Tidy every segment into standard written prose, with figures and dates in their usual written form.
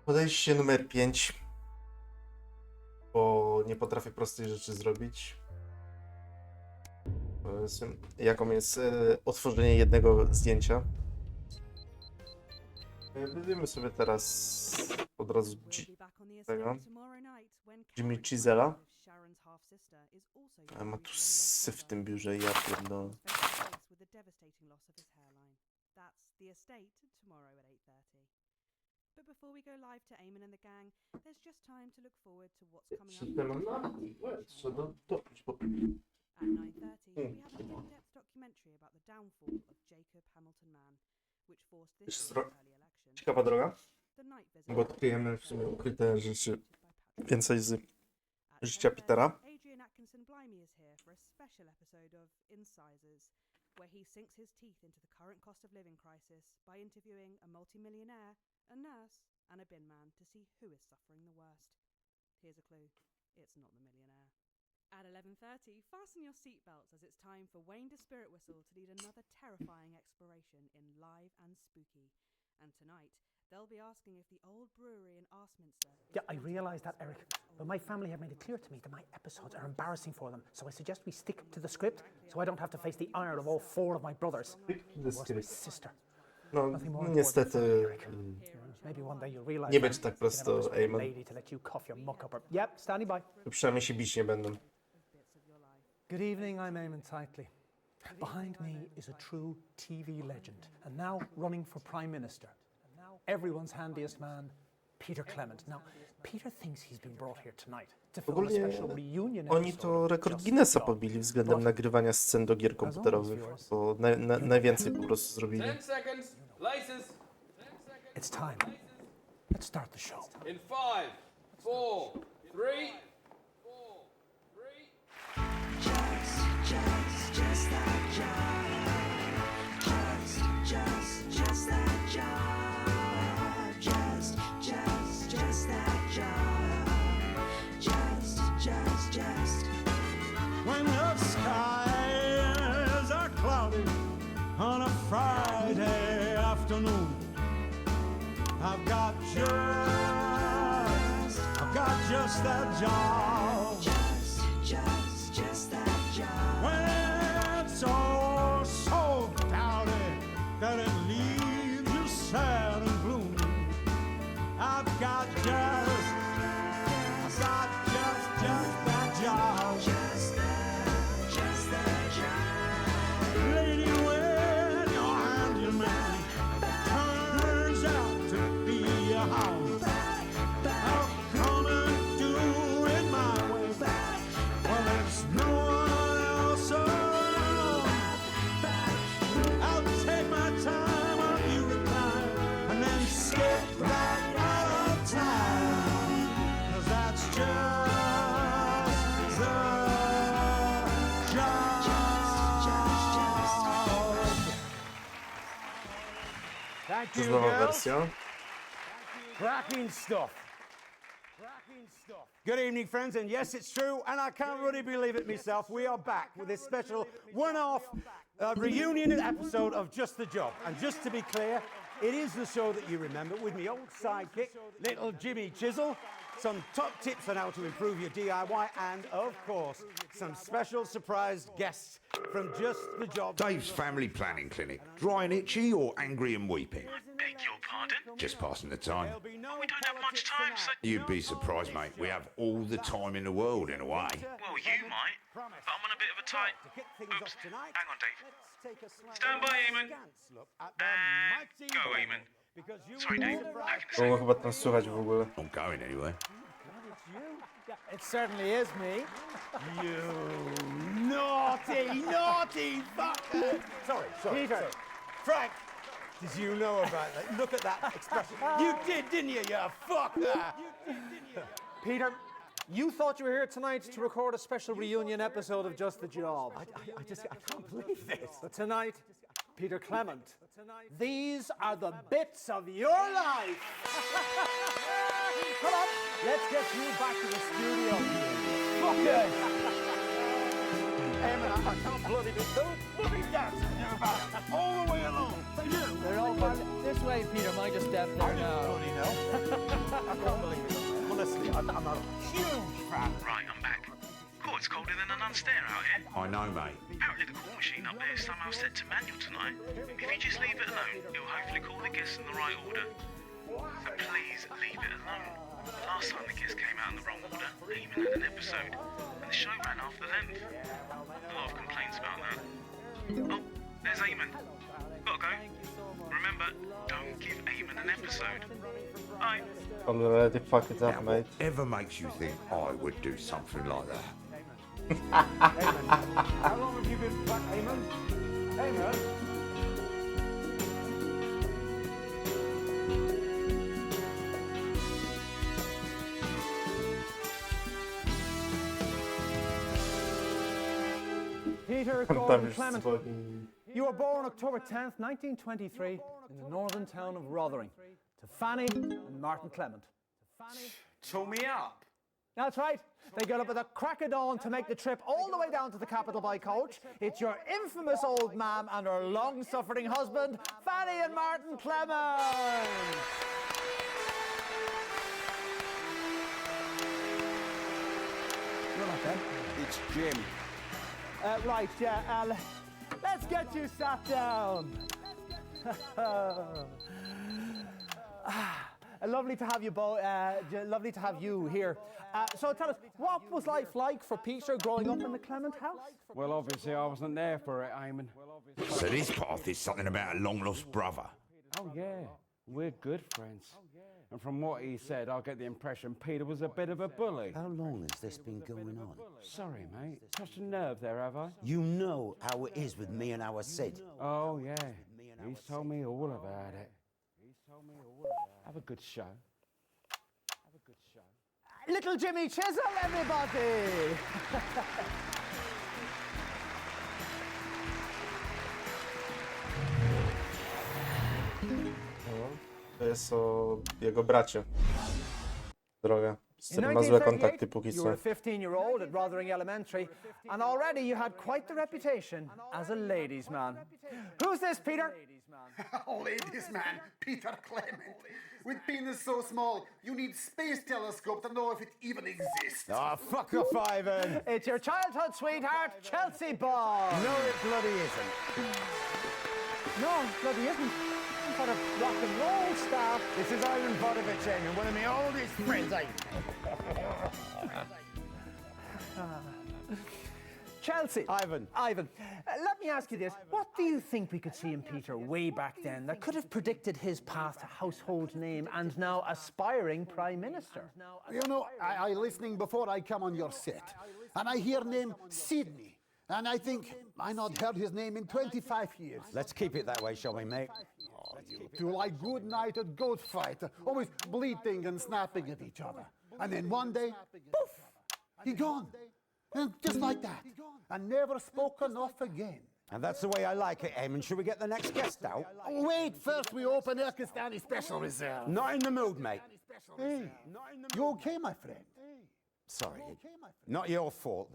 Podejście numer 5, bo nie potrafię prostej rzeczy zrobić. Jaką jest otworzenie jednego zdjęcia. Weźmiemy sobie teraz od razu Jimmy Chisela. A ma tu syf w tym biurze, ja pierdolę. But before we go live to Eamon and the gang, there's just time to look forward to what's coming up. At 9:30, we have an in-depth documentary about the downfall of Jacob Hamilton Mann, which forced this early election. Ciekawa droga, The night visit bo odkryjemy w sumie ukryte rzeczy więcej z życia Petera. Adrian Atkinson Blimey is here for a special episode of Incisors, where he sinks his teeth into the current cost of living crisis by interviewing a multimillionaire, a nurse, and a bin man to see who is suffering the worst. Here's a clue. It's not the millionaire. At 11:30, fasten your seatbelts as it's time for Wayne the Spirit Whistle to lead another terrifying exploration in live and spooky. And tonight, they'll be asking if the old brewery in Arsminster... Yeah, I realise that, Eric. But my family have made it clear to me that my episodes are embarrassing for them. So I suggest we stick to the script so I don't have to face the ire of all 4 of my brothers. Or my sister. No, niestety Maybe one day you'll realize nie będzie tak prosto, Eamon. Yep, standing by. Przynajmniej się bić nie będą. Good evening, I'm Eamon Titley. Behind me is a true TV legend, and now running for Prime Minister. Everyone's handiest man, Petera Clementa. Now, Peter thinks he's been brought here tonight to film a special reunion Oni episode. to rekord Guinnessa pobili względem nagrywania scen do gier komputerowych, bo najwięcej po prostu zrobili. 10 seconds, laces. It's time. Let's start the show. In 5, 4, 3. Just that job. Just that job. Just that job. Just. When the skies are cloudy on a Friday afternoon, I've got just that job. Just that job. When it's all so cloudy that it leaves you sad and gloomy, I've got just that job. Just that job. Lady, when your handyman turns out to be a hound, I'll come and do it my way. Well, there's no one else around. I'll take my time while you recline, and then skip right out of time. 'Cause that's just the job. Thank To you, jest nowa girls. wersja. Cracking stuff. Good evening, friends, and yes, it's true, and I can't really believe it myself. We are back with this special one-off reunion episode of Just the Job. And just to be clear, it is the show that you remember with me old sidekick, little Jimmy Chisel, some top tips on how to improve your DIY, and of course, some special surprise guests from Just the Job. Dave's family planning clinic. Dry and itchy or angry and weeping? Beg your pardon? Just passing the time. We don't have much time, so... You'd be surprised, mate. We have all the time in the world, in a way. Well, you might, but I'm on a bit of a tight... Oops, hang on, Dave. Stand by, Eamon. And go, Eamon. Sorry, Dave. Bo chyba tam słychać w ogóle. Not going anywhere. It certainly is me. You naughty fucker! Sorry, Peter. Frank, did you know about that? Look at that expression. You did, didn't you, you fucker? Peter, you thought you were here tonight to record a special reunion episode of Just the Job. I can't believe this. But tonight, Petera Clementa, these are the bits of your life. Come on, let's get you back to the studio. Fuckers! Eamon, I can't bloody do those bloody dances you about all the way along. They're all part. This way, Peter. Mind your step there now. Bloody no. I'm not a huge fan. Right, I'm back. Cool, it's colder than a nun stair out here. I know, mate. Apparently the call machine up there is somehow set to manual tonight. If you just leave it alone, it will hopefully call the guests in the right order. So please leave it alone. Last time the guest came out in the wrong order, Eamon had an episode, and the show ran half the length. A lot of complaints about that. Oh, there's Eamon. Gotta go. Remember, don't give Eamon an episode. Bye. Already fucked it up, mate. Whatever makes you think I would do something like that? How long have you been back, Eamon? Eamon? Peter Tam Gordon już Clement. dzwoni. You were born October 10th, 1923, in the northern town of Rotherham, to Fanny and Martin Clement. Tore me up. That's right. They got up at the crack of dawn to make the trip all the way down to the capital by coach. It's your infamous old mam and her long-suffering husband, Fanny and Martin Clement. You're not dead. It's Jim. Right, yeah, let's get you sat down. Lovely to have you both. Lovely to have you here. So tell us, what was life like for Peter growing up in the Clement house? Well, obviously, I wasn't there for it, Eamon. So this path is something about a long-lost brother. Oh, yeah. We're good friends. And from what he said, I get the impression Peter was a bit of a bully. How long has this been going on? Sorry, mate. Touched a nerve there, have I? You know how it is with me and our Sid. Oh, yeah. He's told me all about it. Have a good show. Little Jimmy Chisel, everybody! To jest o jego bracie. Droga. Z In którym ma złe kontakty 1938, póki you co. were a 15-year-old at Rotherham Elementary, and already you had quite the reputation as a ladies' man. Who's this, Peter? Ladies man, Petera Clementa. With penis so small, you need space telescope to know if it even exists. Ah, fuck off, Ivan. It's your childhood sweetheart, Chelsea Ball. No, it bloody isn't. No, bloody isn't. Some sort of rock and roll star. This is Ivan Vodovich, Eamon, one of my oldest friends, Chelsea. Ivan. Let me ask you this. What do you think we could see in Peter way back then that could have predicted his path to household name and now aspiring Prime Minister? You know, I listening before I come on your set, and I hear name Sydney, and I think I not heard his name in 25 years. Let's keep it that way, shall we, mate? You two like good night at goat fight, always bleating and snapping at each other. And then one day, poof, he gone. And just like that. And never spoken of again. And that's the way I like it, Eamon. Should we get the next guest out? Wait, first we open Erkistani Special Reserve. Not in the mood, mate. Hey, you okay, my friend? Sorry. Not your fault.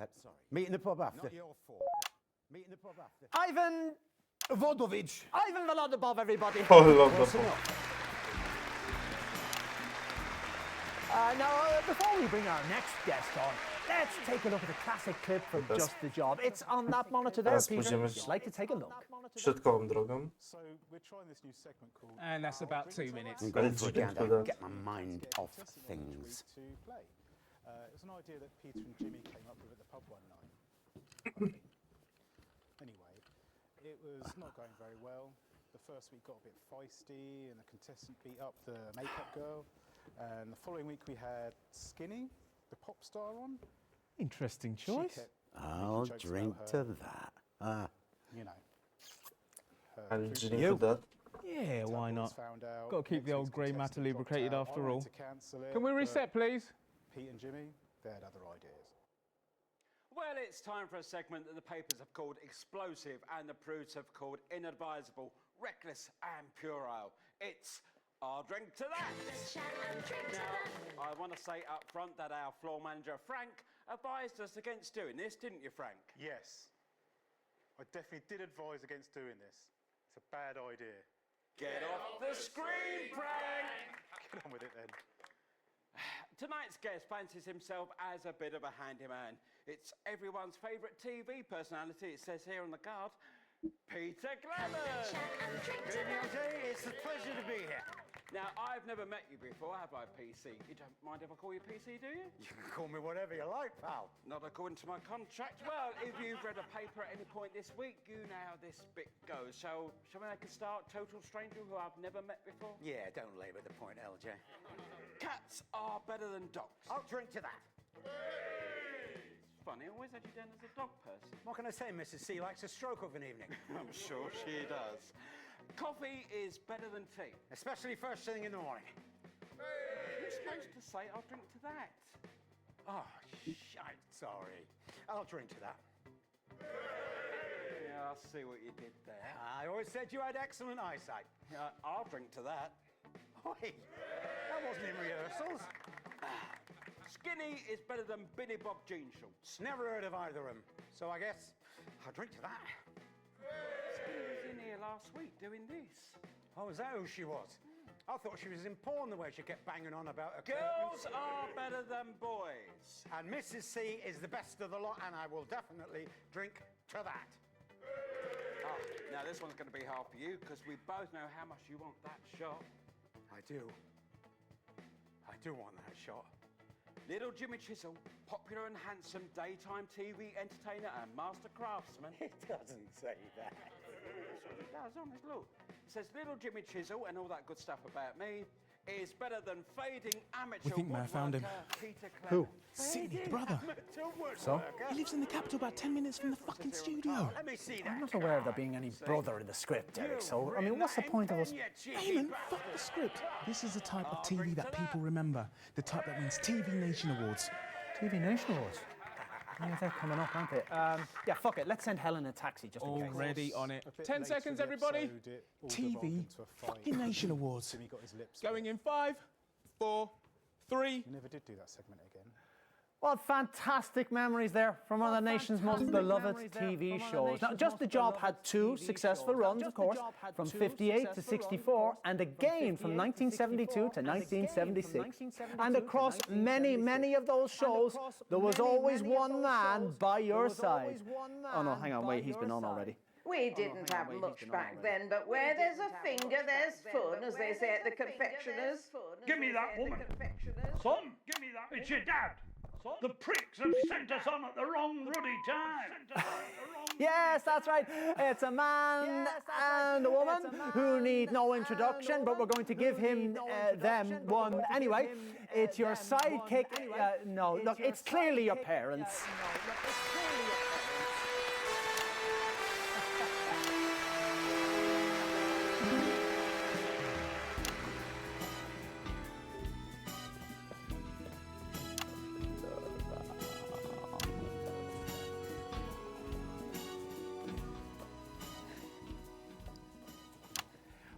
Meet in the pub after. Not your fault. Meet in the pub after. Ivan Vodovich. Ivan Volodobov, everybody. Now, before we bring our next guest on, let's take a look at a classic clip from Just the Job. It's on that monitor there, Peter. Would you like to take a look? Środkową drogą. So we're trying this new segment called... And that's about 2 minutes. I'm going for a gander. Get my mind off things. to play. It was an idea that Peter and Jimmy came up with at the pub one night. Anyway, it was not going very well. The first week got a bit feisty and the contestant beat up the makeup girl. And the following week we had Skinny, the pop star, on. Interesting choice. I'll drink to that. You know. And drink to that. Yeah, why not? Got to keep the old grey matter lubricated after all. Can we reset, please? Pete and Jimmy, they had other ideas. Well, it's time for a segment that the papers have called explosive and the prudes have called inadvisable, reckless and puerile. It's I'll drink to that. Now, I want to say up front that our floor manager, Frank, advised us against doing this, didn't you, Frank? Yes. I definitely did advise against doing this. It's a bad idea. Get off the screen, Frank! Get on with it then. tonight's guest fancies himself as a bit of a handyman. It's everyone's favourite TV personality, it says here on the card, Petera Clementa. Good evening, LJ. It's a pleasure to be here. Now, I've never met you before, have I, PC? You don't mind if I call you PC, do you? You can call me whatever you like, pal. Not according to my contract. Well, if you've read a paper at any point this week, you know how this bit goes. So, shall we make a start? Total stranger who I've never met before? Yeah, don't labour the point, LJ. Cats are better than dogs. I'll drink to that. It's funny, I always had you down as a dog person. What can I say? Mrs. C likes a stroke of an evening. I'm sure she does. Coffee is better than tea. Especially first thing in the morning. You're supposed to say, I'll drink to that. Oh, shite, sorry. I'll drink to that. Yeah, I see what you did there. I always said you had excellent eyesight. I'll drink to that. Oi, that wasn't in rehearsals. Skinny is better than Billy Bob jean shorts. Never heard of either of them. So I guess I'll drink to that. Skinny was in here last week doing this. Oh, is that who she was? I thought she was in porn the way she kept banging on about her Girls curtains. are better than boys. And Mrs. C is the best of the lot, and I will definitely drink to that. Oh, now this one's going to be hard for you because we both know how much you want that shot. I do. I do want that shot. Little Jimmy Chisel, popular and handsome daytime TV entertainer and master craftsman. It doesn't say that. That's what it does, honest, look. It says Little Jimmy Chisel and all that good stuff about me is better than fading amateur We think Mayor found him. Petera Who? Clementa. Sidney, brother. So? He lives in the capital about 10 minutes from the fucking studio. Let me see that. I'm not aware of there being any brother in the script, Eric, so, I mean, what's the point of us... Eamon, fuck the script. This is the type of TV that people remember. The type that wins TV Nation Awards. TV Nation Awards? Yeah, they're coming up, aren't they? Yeah, fuck it, let's send Helen a taxi just in case. Already on it. A bit 10 later seconds, in the everybody. episode, it all TV devolved into a fight. fucking Nation Awards. Jimmy got his lips Going in 5, 4, 3. You never did do that segment again. What fantastic memories there from one of the nation's most beloved TV shows. Now, Just the Job had two successful runs, of course, from 58 to 64, and again from 1972 to 1976. And across many, many of those shows, there was always one man by your side. Oh no, hang on, wait, he's been on already. We didn't have much back then, but where there's a finger, there's fun, as they say at the confectioners. Give me that woman. Son, give me that. It's your dad. The pricks have sent us on at the wrong ruddy time. Yes, that's right. It's a man and a woman who need no introduction, but we're going to give them one anyway. It's your sidekick. No, look, it's clearly your parents.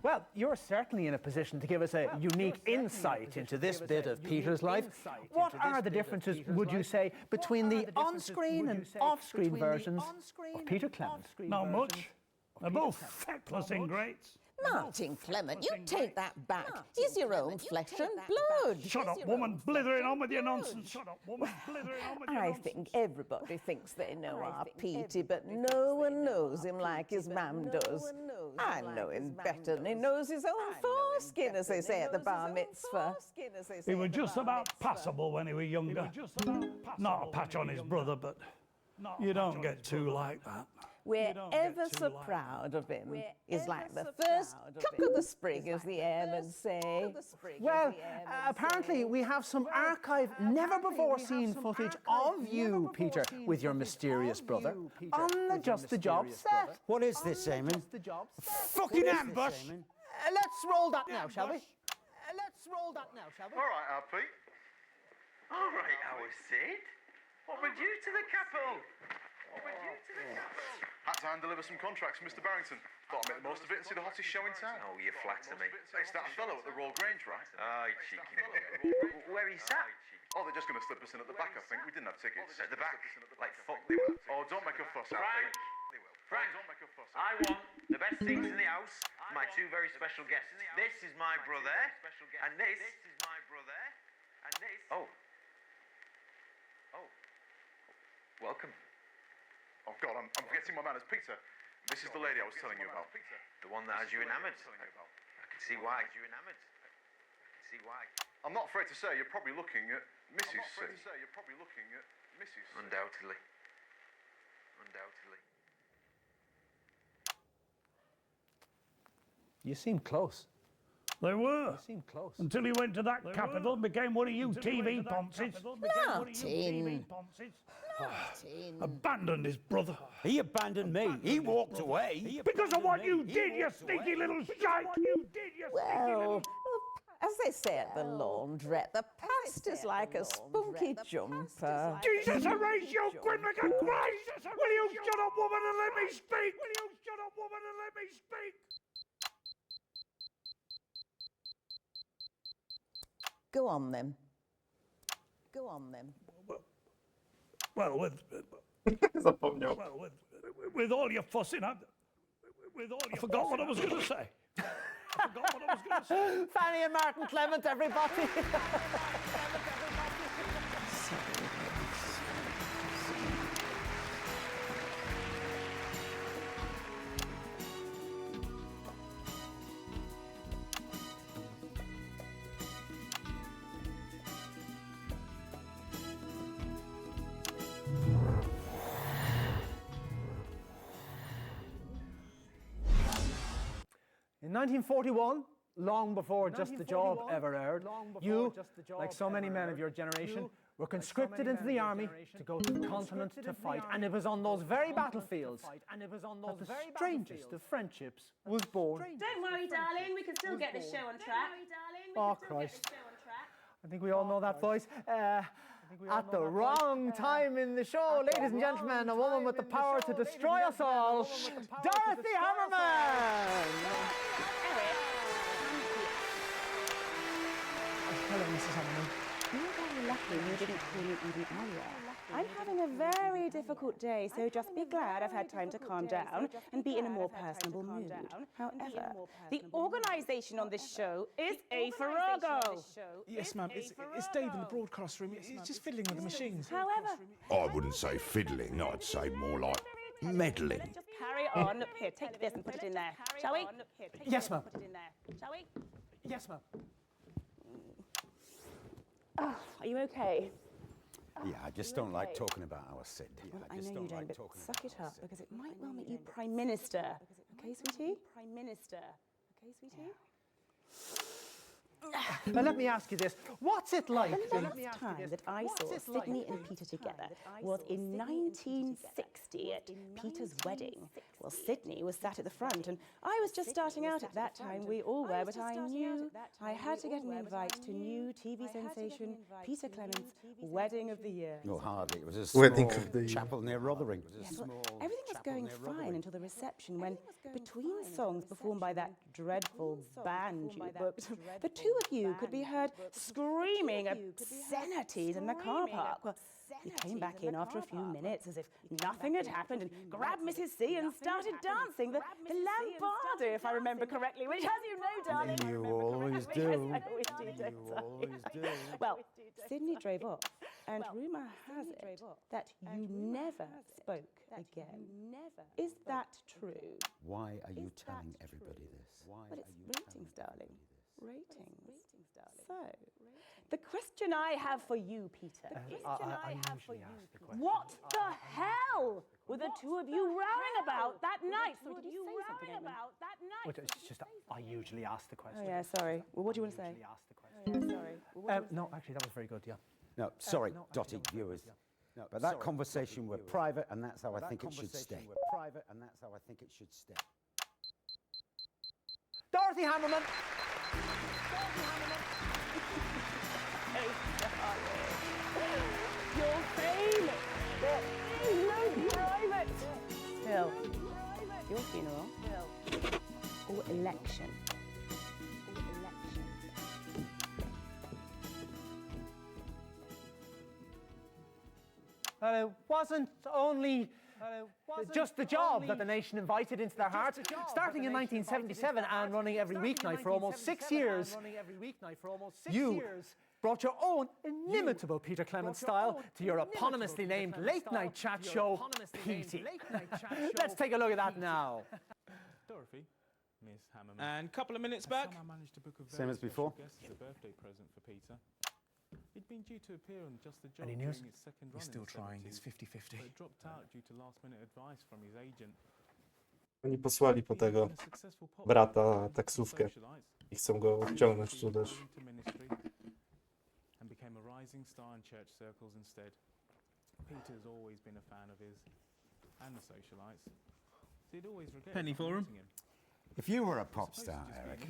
Well, you're certainly in a position to give us a unique insight into this bit of Peter's life. What are the differences, would you say, between the on-screen and off-screen versions of Petera Clementa? Not much. They're both feckless ingrates. Martin Clement, you take that back. He's your own flesh and blood. Shut up, woman, blithering on with your nonsense. Shut up, woman, blithering on with your I nonsense. think everybody thinks they know our Petey, but no one knows him like his mam does. I know him better than he knows his own foreskin, as they say at the bar mitzvah. He was just about passable when he was younger. Not a patch on his brother, but you don't get two like that. We're ever so proud of him. He's like the first cock of the spring, as the airmen say. Well, apparently we have some archive, never-before-seen footage of you, Peter, with your mysterious brother, on the Just the Job set. What is this, Eamon? Fucking ambush! Let's roll that now, shall we? Let's roll that now, shall we? All right, Pete. All right, our Sid. What would you to the capital? What would you to the capital? Had to hand deliver some contracts for Mr. Barrington. Thought I'd make the most of it and see the hottest show in town. Oh, you flatter me. It's that fellow at the Royal Grange, right? Aye, cheeky. Where he's at? Oh, they're just going to slip us in at the back, I think. We didn't have tickets. At the back? Like fuck they will. Oh, don't make a fuss, Frank, Pete. Frank, Don't make a fuss. I want the best things in the house for my two very special guests. This is my brother, and this is my brother, and Oh. Oh. Welcome. Oh God, I'm forgetting my manners. Peter, this is the lady I was telling you about. The one that has you enamoured. I can see why. I'm not afraid to say you're probably looking at Mrs. C. Undoubtedly. You seem close. They were. You seem close. Until he went to that capital and became one of you TV ponces. Martin. Abandoned his brother. He abandoned me. He walked away. Because of what you did, you sneaky little shite! Well, as they say at the laundrette, the past is like a spunky jumper. Jesus, Horatio Grimlicker Christ! Will you shut up, woman, and let me speak? Go on then. Well, Zapomniał. with all your fussing, I forgot what I was going to say. Fanny and Martin Clement, everybody. In 1941, long before Just the Job ever aired, you, like so many men of your generation, were conscripted into the army to go to the continent to fight. And it was on those very battlefields that the strangest of friendships was born. Don't worry, darling, we can still get this show on track. Oh, Christ. I think we all know that voice. At the wrong time in the show, ladies and gentlemen, a woman with the power to destroy us all, Dorothy Hammerman! Hello, Mrs. Hammerman. You're very lucky you didn't call me even earlier. I'm having a very difficult day, so just be glad I've had time to calm down and be in a more personable mood. However, the organisation on this show is a farrago. Yes, ma'am. It's Dave in the broadcast room. He's just fiddling with the machines. However, I wouldn't say fiddling, I'd say more like meddling. just carry on. Here, take this and put it in there. Shall we? Yes, ma'am. Put it in there. Shall we? Yes, ma'am. Oh, are you okay? Yeah, I just don't like talking about our Sid. Well, I know you don't, but suck it up, because it might well make you Prime Minister. Okay, sweetie? Prime Minister. Okay, sweetie? Now, let me ask you this. What's it like? The last time that I saw Sydney and Peter together was in 1960 at Peter's wedding. Well, Sydney was sat at the front, and I was just starting out at that time. We all were, but I knew I had to get an invite to new TV sensation Peter Clement's Wedding of the Year. Well, hardly. It was a small Wedding of the chapel near Rotherham. Yes, well, everything was going fine until the reception when, between songs performed by that dreadful band you booked, the two of you could be heard screaming obscenities in the car park. Well, you came back in after a few minutes as if nothing had happened and grabbed Mrs. C and started dancing the lambada, if I remember correctly, which, as you know, darling, You always do. I always do, don't I? Well, Sydney drove off, and rumour has it that you never spoke again. Is that true? Why are you telling everybody this? Well, it's ratings, darling. Ratings. So, the question I have for you, Peter. What the hell were the two of you rowing about that night? Sorry, did you say something about that night? Well, it's just that I usually ask the question. Oh, yeah, sorry. Well, what do you want to say? Ask the question. Sorry. No, actually, that was very good, yeah. No, sorry, Dotty viewers. No, but that conversation were private, and that's how I think it should stay. Dorothy Hammerman! You're famous. There is no private. Still, your funeral or election. It wasn't only Just the Job that the nation invited into their hearts, starting in 1977 and running every weeknight for almost 6 years. You brought your own inimitable Peter Clement style to your eponymously named late-night chat show, Petey. Let's take a look at that now. Dorothy, Miss Hammerman. And a couple of minutes back. I managed to book a Same very as before. special guest as a birthday present for Peter. He'd been due to appear on Just the Job Any news? during its second run He's still in the trying. 70s, It's 50-50. but it dropped out due to last-minute advice from his agent. Oni posłali po tego brata taksówkę i chcą go wciągnąć tu też. And became a rising star in church circles instead. Peter's always been a fan of his and the socialites. He'd always regret Penny for him. meeting him. If you were a pop star, Eric,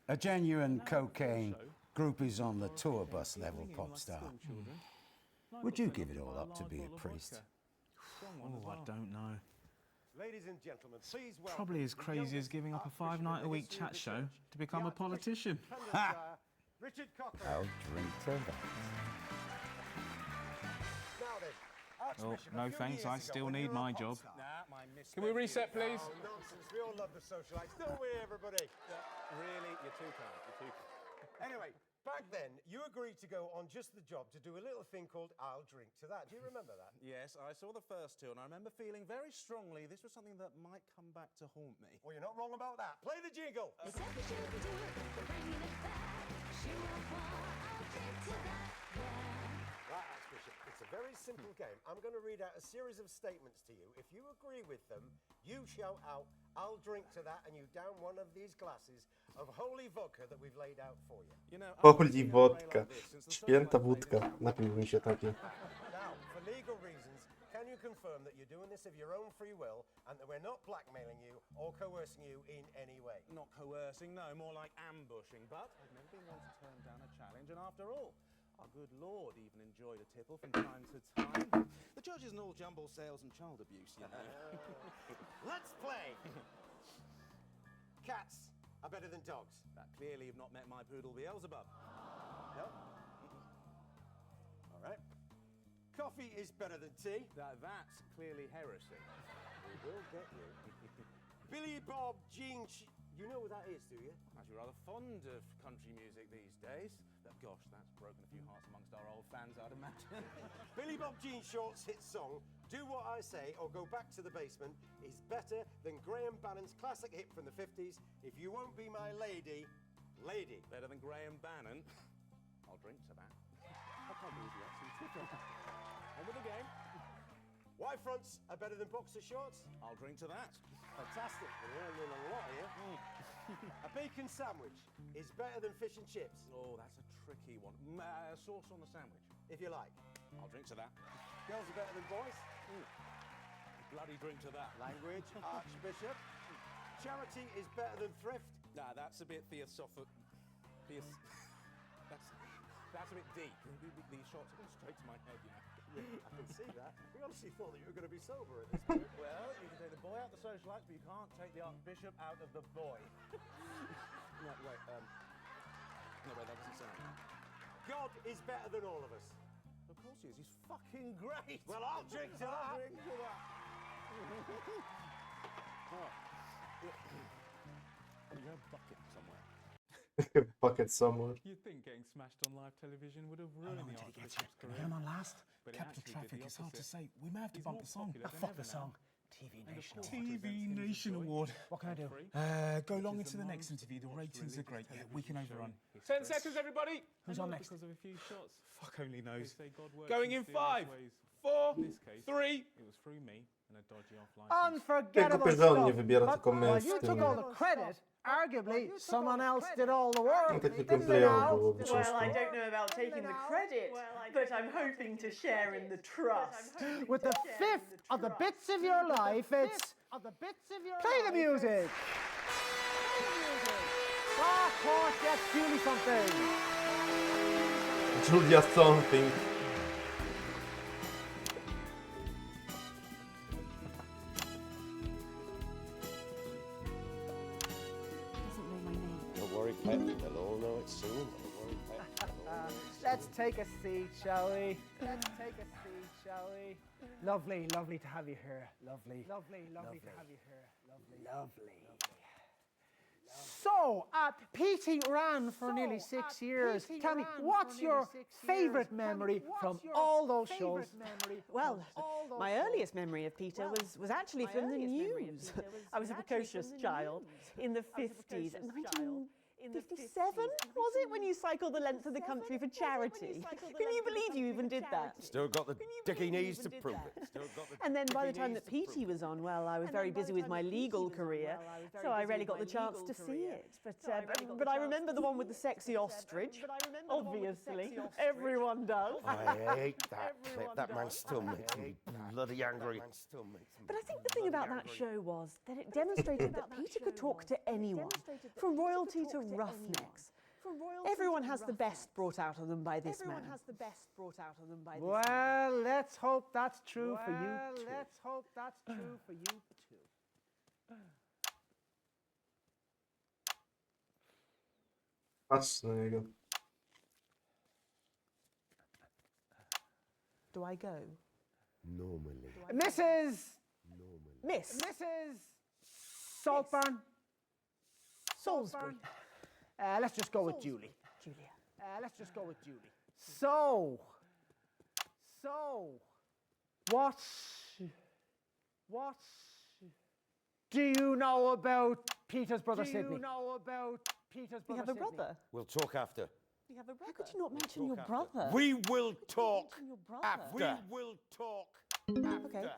a genuine cocaine groupies on the tour bus level pop star, would you give it all up to be a priest? Oh, I don't know. Ladies and gentlemen, please welcome Probably as crazy as giving up a 5-night-a-week chat show to become a politician. Ha! Richard Cocker. I'll drink to that. Now then, Oh, Archbishop, a no few thanks, years I ago, still when you need were a my pop job. star- Can we reset, please? Oh, nonsense. We all love the socialites, don't we, everybody? Really? You're too kind. You're too kind. Anyway, back then, you agreed to go on Just the Job to do a little thing called I'll Drink to That. Do you remember that? Yes, I saw the first two, and I remember feeling very strongly this was something that might come back to haunt me. Well, you're not wrong about that. Play the jingle. Right, Archbishop, it's a very simple game. I'm going to read out a series of statements to you. If you agree with them, you shout out, I'll drink to that, and you down one of these glasses of holy vodka that we've laid out for you. You know, Holy wodka. Święta wódka. Napił mi się taki. Now, for legal reasons, can you confirm that you're doing this of your own free will and that we're not blackmailing you or coercing you in any way? Not coercing, no, more like ambushing. But I've never been one to turn down a challenge, and after all, our good Lord even enjoyed a tipple from time to time. The church isn't all jumble sales and child abuse, you know. Let's play! Cats are better than dogs. That clearly you've not met my poodle Beelzebub. No? All right. Coffee is better than tea. That's clearly heresy. We will get you. Billy Bob Jean... You know what that is, do you? Actually, rather fond of country music these days. Gosh, that's broken a few hearts amongst our old fans, I'd imagine. Billy Bob Jean Short's hit song, Do What I Say or Go Back to the Basement, is better than Graham Bannon's classic hit from the 50s, If You Won't Be My Lady, Lady. Better than Graham Bannon? I'll drink to that. I can't believe you actually. On with the game. Y fronts are better than boxer shorts? I'll drink to that. Fantastic. We're learning a lot here. A bacon sandwich is better than fish and chips. Oh, that's a tricky one. Sauce on the sandwich. If you like. I'll drink to that. Girls are better than boys? Bloody drink to that. Language, Archbishop. Charity is better than thrift? Nah, that's a bit theosophic. That's a bit deep. These shots are going straight to my head, you know. I can see that. We honestly thought that you were going to be sober at this point. Well, you can take the boy out the socialites, but you can't take the Archbishop out of the boy. No, wait, that doesn't sound right. God is better than all of us. Of course he is. He's fucking great. Well, I'll drink to that. I'll drink to that. You have a bucket somewhere. Bucket somewhere. You'd think getting smashed on live television would have ruined the Archbishop's Can career. I hear him on last? But it Capital actually traffic, did it's hard to opposite. say. We may have to He's bump more the song. popular than Fuck ever the now. song. TV Nation. TV Nation Award. What can I do? Go long into the next interview. The ratings are great. Yeah, we can overrun. 10 seconds, everybody. Who's on next? Because of a few shots. Fuck only knows. They say God works Going in mysterious 5, ways. 4, In this case, 3. it was through me and a dodgy off license. Unforgettable Tylko, że on nie stuff. wybiera, But tylko my while z you tym... took all the credit, arguably someone else did all the No, work. tak nie This is gameplayowo byłoby out. Well, I ciężko. don't know about taking the credit, but I'm hoping to share in the trust. With the fifth of the bits of your life, it's play the music. Ah, of course, yes, Julie something. Julia something. Doesn't know my name. Don't worry, Pet. They'll all know it soon. Don't worry, Pet. Let's take a seat, shall we? Let's take a seat, shall we? Lovely, lovely to have you here. Lovely. Lovely, lovely to have you here. Lovely. Lovely. So, Petey ran for nearly 6 years. Tell me, what's your favourite memory from all those shows? Well, my earliest memory of Peter was actually from the news. I was a precocious child in the 50s, 1957, was it, when you cycled the length of the country for charity? Can you believe you even did that? Still got the dicky knees to prove it. And then by the time that Petey was on, well, I was very busy with my legal career, so I rarely got the chance to see it. But I remember the one with the sexy ostrich, obviously. Everyone does. I hate that clip. That man still makes me bloody angry. But I think the thing about that show was that it demonstrated that Peter could talk to anyone, from royalty to roughnecks. Everyone has the best brought out of them by this man. Well, let's hope that's true for you too. Let's hope that's true for you too. Patrz na niego. Do I go? Normally. Mrs. Miss. Mrs. Saltburn. Salisbury. Let's just go with Julie. Julia. Let's just go with Julie. So, what do you know about Peter's brother Sidney? We have a brother. We'll talk after. We have a brother. How could you not mention your brother? We will talk after. We will talk after. Okay.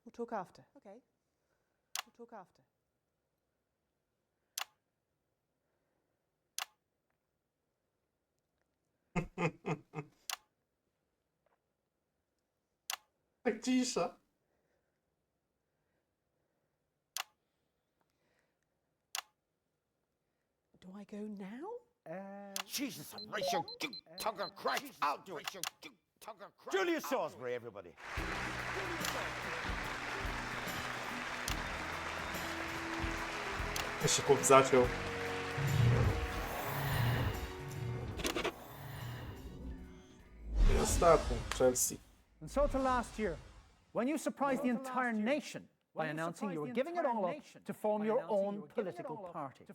We'll talk after. Okay. We'll talk after. Tak cisza. Do I go now? Jesus, Horatio Tugger Christ, I'll do it. Julius Salisbury, everybody. Jeszcze chłop zaciął. I ostatni, Chelsea. And so to last year, when you surprised the entire nation by announcing you were giving it all up to form your own political party.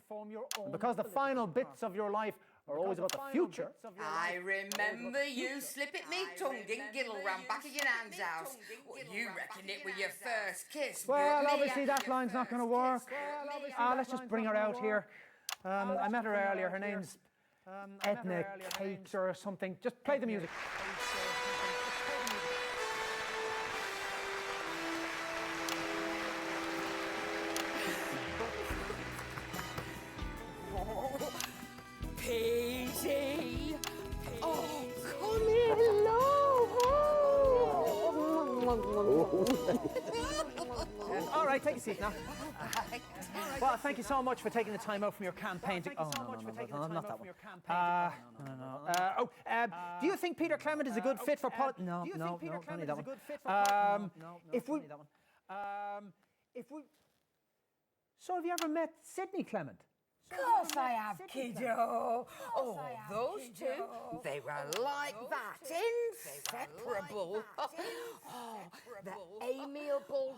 And because the final bits of your life are always about the future. I remember you slipping me tongue in Giddle round back of your nan's house. Well, you reckon it was your first kiss. Well, but me, obviously that line's not going to work. Let's just bring her out here. I met her earlier. Her name's Edna Cakes or something. Just play the music. Petey! Oh, Come here, All right, take a seat now. Well, thank you so much for taking the time out from your campaign to... Oh, no, not that one. Do you think Peter Clement is a good fit for politics? No, don't need that one. So have you ever met Sidney Clement? Of course I have, kiddo. Oh, those two, they were like that, inseparable. Oh, the amiable...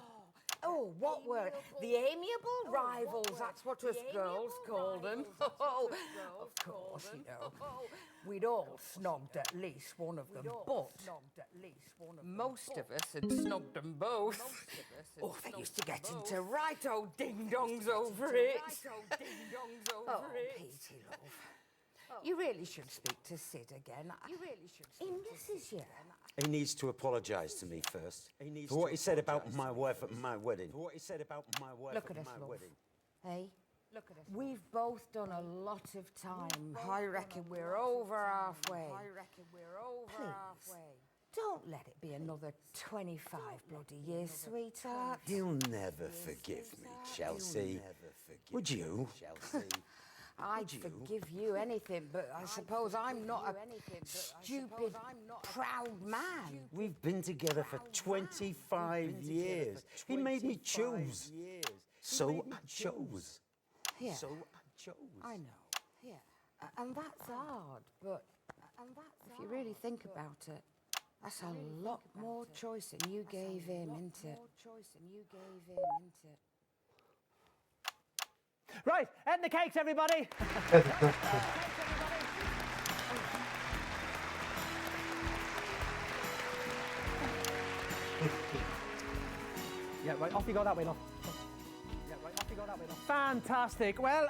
Oh, what were it? The amiable rivals, that's what us girls called them. Oh, of course, you know, we'd all snogged at least one of them, but most of us had snogged them both. Oh, they used to get into right old ding-dongs over it. Oh, Petey, love, you really should speak to Sid again. He misses you. He needs to apologise to me first for what he said about my wife at my wedding. Look at us, love. Hey? Look at us. We've both done a lot of time. I reckon we're over halfway. Please, don't let it be another 25 bloody years, sweetheart. He'll never forgive me, Chelsea. Would you? I'd forgive you anything, but I suppose I'm not a stupid, proud man. We've been together for 25 years. He made me choose. So I chose. Yeah. I know. Yeah. And that's hard, but... if you really think about it, that's a lot more choice than you gave him, isn't it? Right, end the cakes, everybody. Yeah, right, off you go that way, love. Yeah, right, off you go that way, love. Fantastic. Well,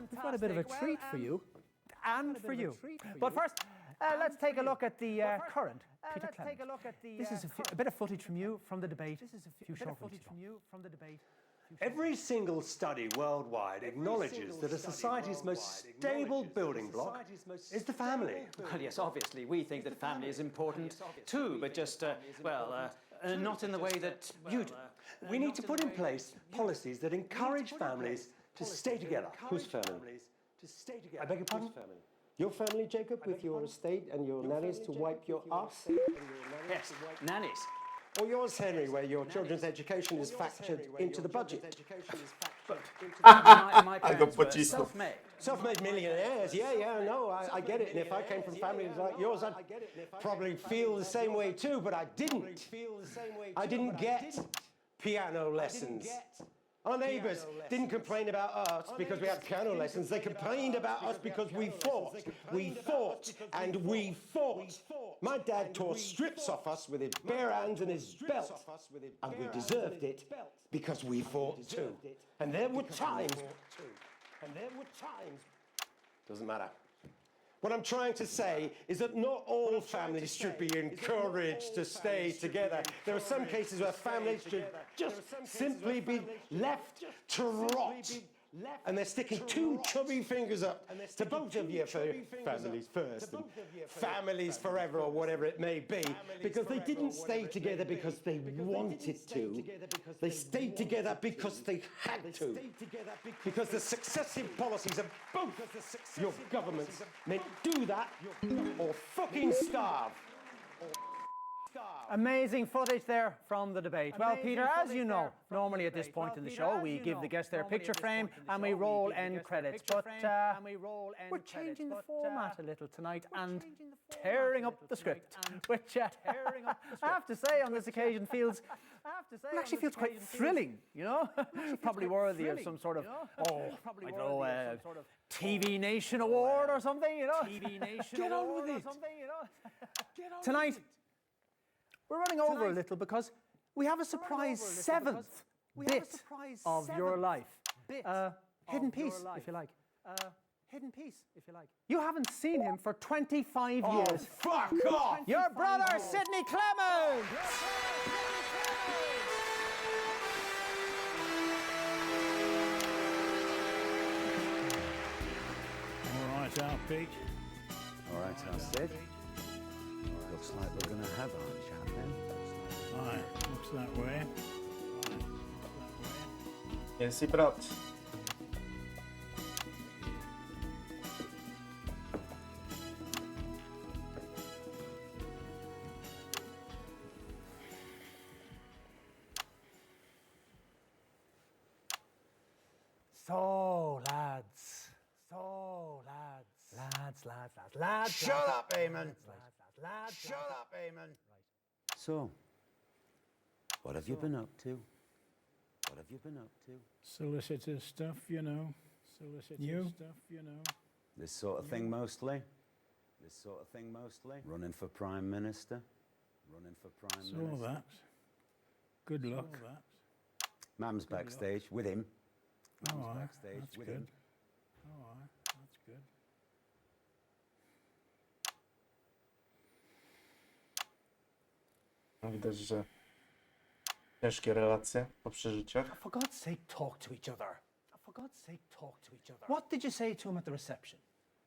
we've got a bit of a treat for you, and for you. But first, let's take a look at the current Peter Clement. This is a bit of footage from you from the debate. This is a few short footage from you from the debate. Every single study worldwide acknowledges that a society's most stable building block is the family. Well, yes, obviously, we think that family is important too, but just, not in the way that you do. We need to put in place policies that encourage families to stay together. Whose family? I beg your pardon? Your family, Jacob, with your estate and your nannies to wipe your ass? Yes, nannies. Or yours, Henry, where your children's education is factored into the budget? My parents were self-made. Self-made millionaires, yeah, no, I get it. And if I came from families like yours, I'd probably feel the same way too, but I didn't. I didn't get piano lessons. Our neighbours didn't complain about us because we had piano lessons. They complained about us because we fought. We fought and we fought. My dad tore strips off us with his bare hands and his belt. And we deserved it because we fought too. And there were times. Doesn't matter. What I'm trying to say is that not all families should be encouraged to stay together. There are some cases where families should just simply be left to rot. And they're sticking two chubby fingers up to both of you for families first and families forever or whatever it may be, because they didn't stay together because they wanted to. They stayed together because they had to. Because the successive policies of both your governments meant do that or fucking starve. Amazing footage there from the debate. Well, Peter, as you know, normally at this point in the show, we give the guests their picture frame and we roll end credits. But we're changing the format a little tonight and tearing up the script, which I have to say on this occasion actually feels quite thrilling, you know? Probably worthy of some sort of, I don't know, TV Nation Award or something, you know? Get on with it. Tonight, we're running over a little because we have a surprise seventh bit of your life. Hidden piece, if you like. Hidden piece, if you like. You haven't seen him for 25 years. Fuck off! Your brother, Sidney Clement! All right, Al Pete. All right, Al Sid. Looks like we're going to have our chat then. Aye, looks that way. Jest i brat. Lads. Shut up, Eamon. Shut up, Eamon. So, what have you been up to? What have you been up to? Solicitor stuff, you know. This sort of thing mostly? Running for Prime Minister? Saw that. Good luck. Mam's backstage with him. Oh, that's good. Oh, that's good. Widać, że ciężkie relacje po przeżyciach. For God's sake, talk to each other. What did you say to him at the reception?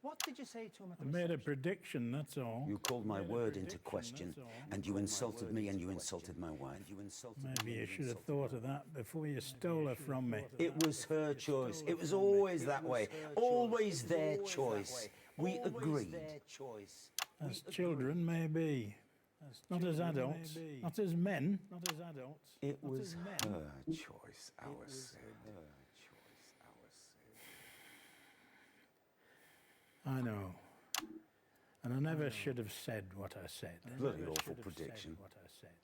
I made a prediction, that's all. You called my word into question, and you insulted me, and you insulted my wife. Maybe you should have thought of that before you stole her from me. It was her choice. It was always that way. Always their choice. We agreed. As children, maybe. Not as adults. Not as men. It was her choice, our Sid. I know. And I never should have said what I said. Bloody awful prediction.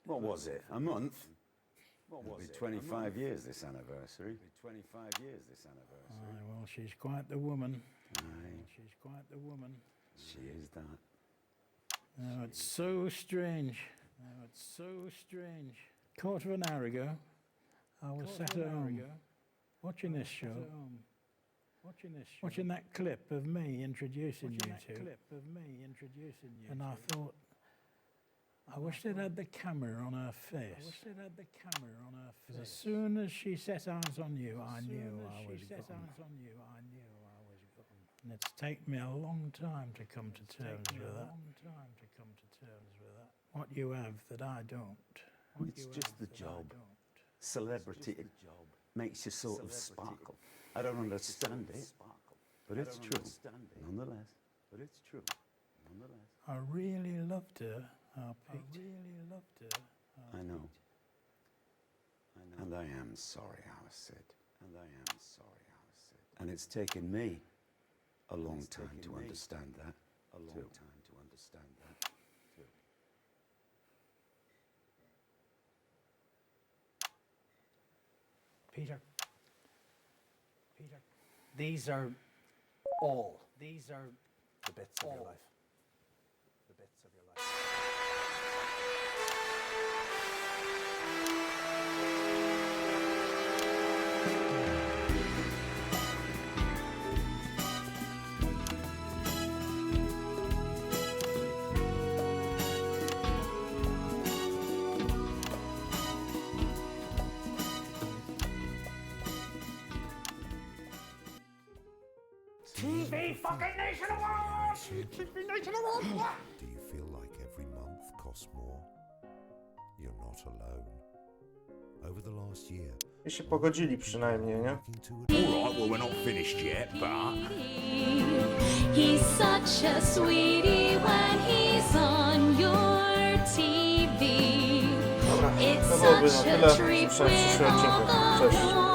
What was it? A month? It'll be 25 years this anniversary. Aye, well, she's quite the woman. Aye. She's quite the woman. She is that. Oh, it's so strange. Oh, it's so strange. Quarter of an hour ago, I was sat at home watching this show. Watching that clip of me introducing you to. And I thought, I wish they'd had the camera on her face. Because as soon as she set eyes on you, I knew I was gone. And it's taken me a long time to come to terms with that. What you have that I don't. It's just the job. Celebrity, it makes you sort of sparkle. I don't understand it, but it's true, nonetheless. I really loved her, our Pete. I know. And I am sorry, our Sid. And it's taken me a long time to understand that. Peter, these are all the bits of your life. TV fucking Nation Awards! TV Nation Awards! Do you feel like every month costs more? You're not alone. Over the last year, I się pogodzili przynajmniej, nie? Alright, well, we're not finished yet, but... He's such a sweetie when he's on your TV. Dobra, It's to byłoby such na a tyle. treat Słyszałem w with przyszłym all odcinku. the Cześć.